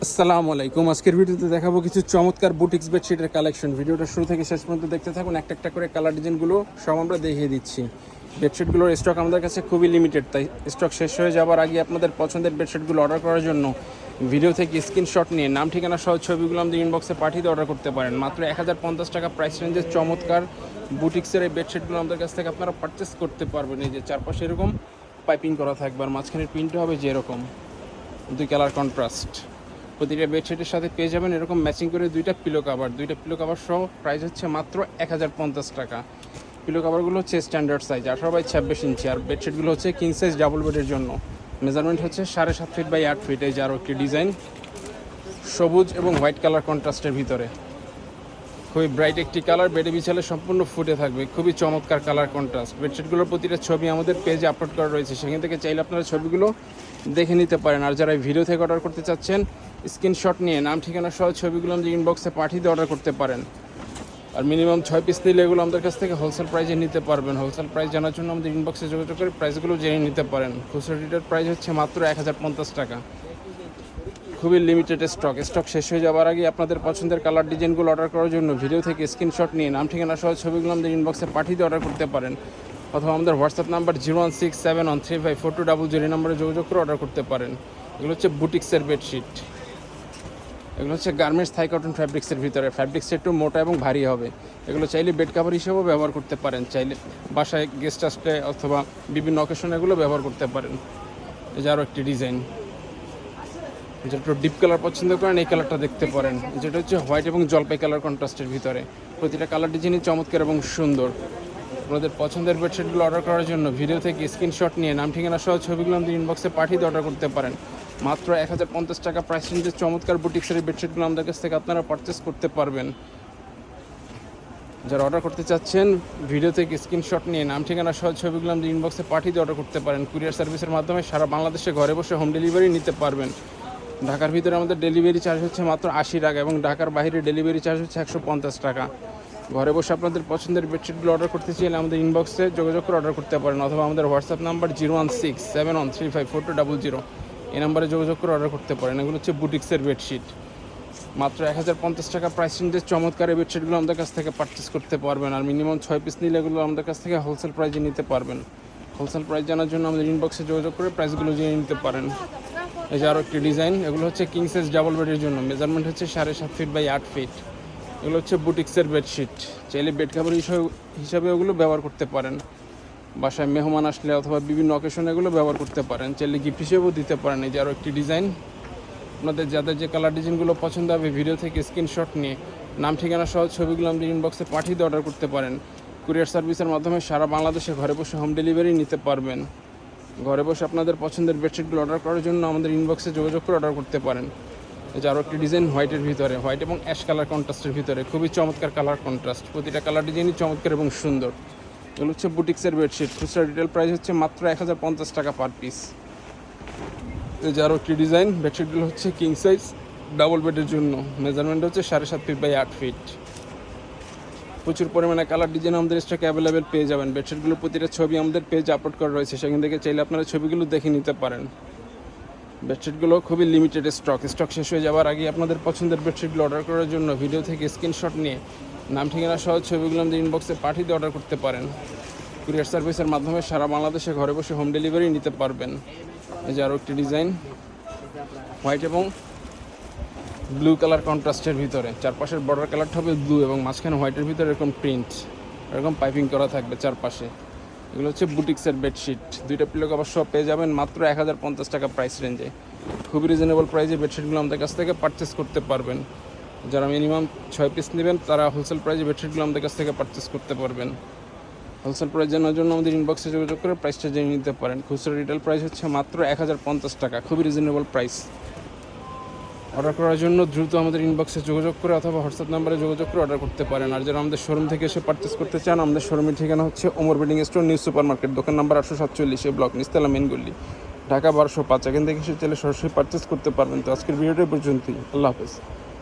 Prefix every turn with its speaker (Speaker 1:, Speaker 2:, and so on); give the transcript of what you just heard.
Speaker 1: আসসালামু আলাইকুম। আজকের ভিডিওতে দেখাবো কিছু চমৎকার বুটিক্স বেডশিটের কালেকশন। ভিডিওটা শুরু থেকে শেষ পর্যন্ত দেখতে থাকুন। একটা একটা করে কালার ডিজাইনগুলো সব আমরা দেখিয়ে দিচ্ছি। বেডশিটগুলোর স্টক আমাদের কাছে খুবই লিমিটেড, তাই স্টক শেষ হয়ে যাওয়ার আগে আপনাদের পছন্দের বেডশিটগুলো অর্ডার করার জন্য ভিডিও থেকে স্ক্রিনশট নিয়ে নাম ঠিকানা সহ ছবিগুলো আমাদের ইনবক্সে পাঠিয়ে অর্ডার করতে পারেন। মাত্র 1050 টাকা প্রাইস রেঞ্জের চমৎকার বুটিক্সের এই বেডশিটগুলো আমাদের কাছ থেকে আপনারা পারচেস করতে পারবেন। এই যে চারপাশে এরকম পাইপিং করা থাকবে আর মাঝখানের প্রিন্টটা হবে যে এরকম দুই কালার কন্ট্রাস্ট। প্রতিটা বেডশিটের সাথে পেয়ে যাবেন এরকম ম্যাচিং করে দুইটা পিলো কাভার সহ। প্রাইস হচ্ছে মাত্র 1050 টাকা। পিলো কাভারগুলো হচ্ছে স্ট্যান্ডার্ড সাইজ 18x26 ইঞ্চি, আর বেডশিটগুলো হচ্ছে কিং সাইজ ডাবল বেডের জন্য। মেজারমেন্ট হচ্ছে 7.5 ফিট বাই 8 ফিট। এই যে আরও একটি ডিজাইন সবুজ এবং হোয়াইট কালার কন্ট্রাস্টের ভিতরে, খুবই ব্রাইট একটি কালার। বেডে বিছালে সম্পূর্ণ ফুটে থাকবে, খুবই চমৎকার কালার কন্ট্রাস্ট। বেডশিটগুলোর প্রতিটা ছবি আমাদের পেজে আপলোড করা রয়েছে, সেখান থেকে চাইলে আপনারা ছবিগুলো দেখে নিতে পারেন। আর যারা ভিডিও থেকে অর্ডার করতে চাচ্ছেন স্ক্রিনশট নিয়ে নাম ঠিকানা সহ ছবিগুলো আমাদের ইনবক্সে পাঠিয়ে অর্ডার করতে পারেন। আর মিনিমাম 6 পিস নিলে এগুলো আমাদের কাছ থেকে হোলসেল প্রাইসে নিতে পারবেন। হোলসেল প্রাইস জানার জন্য আমাদের ইনবক্সে যোগাযোগ করে প্রাইসগুলো জেনে নিতে পারেন। খুচরা রিটেল প্রাইস হচ্ছে মাত্র 1050 টাকা। খুবই লিমিটেড স্টক শেষ হয়ে যাওয়ার আগে আপনাদের পছন্দের কালার ডিজাইনগুলো অর্ডার করার জন্য ভিডিও থেকে স্ক্রিনশট নিয়ে নাম ঠিকানা সহ ছবিগুলো আমাদের ইনবক্সে পাঠিয়ে অর্ডার করতে পারেন, অথবা আমাদের হোয়াটসঅ্যাপ নাম্বার 01671354200 নাম্বারে যোগাযোগ করে অর্ডার করতে পারেন। এগুলো হচ্ছে বুটিক্সের বেডশিট। এগুলো হচ্ছে গার্মেন্টস থাই কটন ফ্যাব্রিক্সের ভিতরে। ফ্যাব্রিক্সটা একটু মোটা এবং ভারী হবে। এগুলো চাইলে বেড কাভার হিসেবেও ব্যবহার করতে পারেন, চাইলে বাসায় গেস্ট আসলে অথবা বিভিন্ন অকেশনে এগুলো ব্যবহার করতে পারেন। এই যে আরও একটি ডিজাইন, যেটা একটু ডিপ কালার পছন্দ করেন এই কালারটা দেখতে পারেন। যেটা হচ্ছে হোয়াইট এবং জলপাই কালার কন্ট্রাস্টের ভিতরে। প্রতিটা কালার ডিজাইনই চমৎকার এবং সুন্দর। আপনাদের পছন্দের বেডশিটগুলো অর্ডার করার জন্য ভিডিও থেকে স্ক্রিনশট নিয়ে নাম ঠিকানা সহ ছবিগুলো আমাদের ইনবক্সে পাঠিয়ে অর্ডার করতে পারেন। মাত্র 1050 টাকা প্রাইস রেঞ্জের চমৎকার বুটিক্সের বেডশিটগুলো আমাদের কাছ থেকে আপনারা পারচেস করতে পারবেন। যারা অর্ডার করতে চাচ্ছেন ভিডিও থেকে স্ক্রিনশট নিয়ে নাম ঠিকানা সহ ছবিগুলো আমাদের ইনবক্সে পাঠিয়ে অর্ডার করতে পারেন। কুরিয়ার সার্ভিসের মাধ্যমে সারা বাংলাদেশে ঘরে বসে হোম ডেলিভারি নিতে পারবেন। ঢাকার ভিতরে আমাদের ডেলিভারি চার্জ হচ্ছে মাত্র 80 টাকা এবং ঢাকার বাইরে ডেলিভারি চার্জ হচ্ছে 150 টাকা। ঘরে বসে আপনাদের পছন্দের বেডশিটগুলো অর্ডার করতে চাইলে আমাদের ইনবক্সে যোগাযোগ করে অর্ডার করতে পারেন, অথবা আমাদের হোয়াটসঅ্যাপ নাম্বার 01671354200 এই নাম্বারে যোগাযোগ করে অর্ডার করতে পারেন। এগুলো হচ্ছে বুটিক্সের বেডশিট। মাত্র 1050 টাকা প্রাইস রেঞ্জের চমৎকার এই বেডশিটগুলো আমাদের কাছ থেকে পারচেস করতে পারবেন। আর মিনিমাম 6 পিস নিলে এগুলো আমাদের কাছ থেকে হোলসেল প্রাইসে নিতে পারবেন। হোলসেল প্রাইস জানার জন্য আমাদের ইনবক্সে যোগাযোগ করে প্রাইসগুলো জেনে নিতে পারেন। এই যে আরও একটি ডিজাইন, এগুলো হচ্ছে কিং সাইজ ডাবল বেডের জন্য। মেজারমেন্ট হচ্ছে 7.5 ফিট বাই 8 ফিট। এগুলো হচ্ছে বুটিক্সের বেডশিট। চাইলে বেড কাভার হিসাবে ওগুলো ব্যবহার করতে পারেন। বাসায় মেহমান আসলে অথবা বিভিন্ন অকেশনে এগুলো ব্যবহার করতে পারেন, চাইলে গিফট হিসেবেও দিতে পারেন। এই যে আরও একটি ডিজাইন, আপনাদের যাদের যে কালার ডিজাইনগুলো পছন্দ হবে ভিডিও থেকে স্ক্রিনশট নিয়ে নাম ঠিকানা সহ ছবিগুলো আমাদের ইনবক্সে পাঠিয়ে অর্ডার করতে পারেন। কুরিয়ার সার্ভিসের মাধ্যমে সারা বাংলাদেশে ঘরে বসে হোম ডেলিভারি নিতে পারবেন। ঘরে বসে আপনাদের পছন্দের বেডশিটগুলো অর্ডার করার জন্য আমাদের ইনবক্সে যোগাযোগ করে অর্ডার করতে পারেন। এই যে আরও একটি ডিজাইন হোয়াইটের ভিতরে, হোয়াইট এবং অ্যাশ কালার কন্ট্রাস্টের ভিতরে, খুবই চমৎকার কালার কন্ট্রাস্ট। প্রতিটা কালার ডিজাইনই চমৎকার এবং সুন্দর। এগুলো হচ্ছে বুটিক্সের বেডশিট। খুচরা রিটেল প্রাইস হচ্ছে মাত্র 1050 টাকা পার পিস। এই যে আরও একটি ডিজাইন, বেডশিটগুলো হচ্ছে কিং সাইজ ডাবল বেডের জন্য। মেজারমেন্ট হচ্ছে 7.5 ফিট বাই 8 ফিট। প্রচুর পরিমাণে কালার ডিজাইন আমাদের স্টকে অ্যাভেলেবেল পেয়ে যাবেন। বেডশিটগুলোর প্রতিটা ছবি আমাদের পেজে আপলোড করা রয়েছে, সেখান থেকে চাইলে আপনারা ছবিগুলো দেখে নিতে পারেন। বেডশিটগুলো খুবই লিমিটেড স্টক শেষ হয়ে যাওয়ার আগে আপনাদের পছন্দের বেডশিটগুলো অর্ডার করার জন্য ভিডিও থেকে স্ক্রিনশট নিয়ে নাম ঠিকানা সহ ছবিগুলো আমাদের ইনবক্সে পাঠিয়ে অর্ডার করতে পারেন। কুরিয়ার সার্ভিসের মাধ্যমে সারা বাংলাদেশে ঘরে বসে হোম ডেলিভারি নিতে পারবেন। এই যে আরও একটি ডিজাইন হোয়াইট এবং ব্লু কালার কন্ট্রাস্টের ভিতরে। চারপাশের বর্ডার কালারটা হবে ব্লু এবং মাঝখানে হোয়াইটের ভিতরে এরকম প্রিন্ট, এরকম পাইপিং করা থাকবে চারপাশে। এগুলো হচ্ছে বুটিক্সের বেডশিট। দুইটা পিলো কভার সব পেয়ে যাবেন মাত্র 1050 টাকা প্রাইস রেঞ্জে। খুবই রিজনেবল প্রাইসে বেডশিটগুলো আমাদের কাছ থেকে পারচেস করতে পারবেন। যারা মিনিমাম 6 পিস নেবেন তারা হোলসেল প্রাইসে বেডশিটগুলো আমাদের কাছ থেকে পারচেস করতে পারবেন। হোলসেল প্রাইস জানার জন্য আমাদের ইনবক্সে যোগাযোগ করে প্রাইসটা জেনে নিতে পারেন। খুচরা রিটেল প্রাইস হচ্ছে মাত্র 1050 টাকা, খুবই রিজনেবল প্রাইস। অর্ডার করার জন্য দ্রুত আমাদের ইনবক্সে যোগাযোগ করে অথবা হোয়াটসঅ্যাপ নাম্বারে যোগাযোগ করে অর্ডার করতে পারেন। আর যারা আমাদের শোরুম থেকে এসে পারচেস করতে চান, আমাদের শোরুমের ঠিকানা হচ্ছে Omar building store, new super market, দোকান নাম্বার 847, ব্লক নিস্তালা মেন গল্লি, ঢাকা 1205। এখান থেকে এসে চাইলে সরাসরি পারচেস করতে পারবেন। তো আজকের ভিডিওটা পর্যন্তই। আল্লাহ হাফেজ।